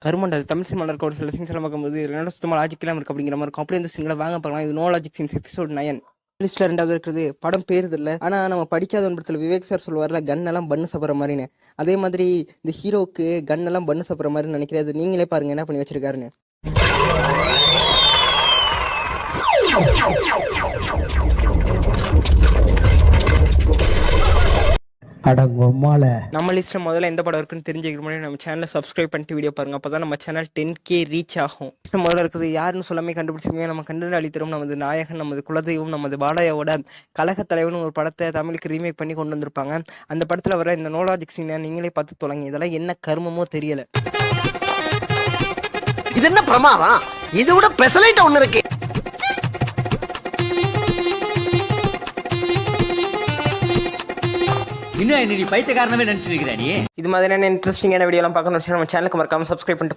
கருமண்டா தமிழ் சினிமால இருக்க ஒரு சில சீன்ஸ்லாம் பார்க்கும்போது என்னடா சுத்தமா லாஜிக் இல்லாம இருக்கு அப்படிங்கிற மாதிரி இருக்கும். அப்படியே இந்த சீன்களை வாங்க பார்க்கலாம். இது நோ லாஜிக் சீன்ஸ் எபிசோட் 9 லிஸ்ட்ல 2வது இருக்கிறது. படம் பேருது இல்ல, ஆனா நம்ம படிக்காத படத்துல விவேக் சார் சொல்லுவார்ல, கன் எல்லாம் பண்ணு சாப்பிட்ற மாதிரின்னு. அதே மாதிரி இந்த ஹீரோக்கு கன் எல்லாம் பண்ணு சாப்பிட்ற மாதிரி நினைக்கிறது. நீங்களே பாருங்க என்ன பண்ணி வச்சிருக்காருன்னு. நம்ம லிஸ்ட்ல முதல்ல எந்த படம் இருக்குன்னு தெரிஞ்சுக்கிற முன்னாடி நம்ம சேனலை சப்ஸ்கிரைப் பண்ணிட்டு வீடியோ பாருங்க. அப்பதான் நம்ம சேனல் 10K ரீச் ஆகும். முதல்ல இருக்குது யாருன்னு சொல்லாமே கண்டுபிடிச்சிருக்கீங்க. நம்ம கண்டு அளித்தரும் நமது நாயகன், நமது குலதெய்வம், நமது பாலாயோட கழக தலைவன் ஒரு படத்தை தமிழுக்கு ரீமேக் பண்ணி கொண்டு வந்திருப்பாங்க. அந்த படத்துல வர இந்த நோலாஜிக் சீனை நீங்களே பார்த்து தொலைங்க. இதெல்லாம் என்ன கருமமோ தெரியல. இது என்ன பிரமாதம்? இது விட பெசலைட் ஒண்ணு இருக்கு. இன்னும் நீ பைத்தியக்காரனவே நினைச்சிருக்கிற நீ. இது மாதிரியான இன்ட்ரெஸ்டிங்கான வீடியோலாம் பார்க்கணும் நம்ம சேனலுக்கு மறக்காம சப்ஸ்கிரைப் பண்ணிட்டு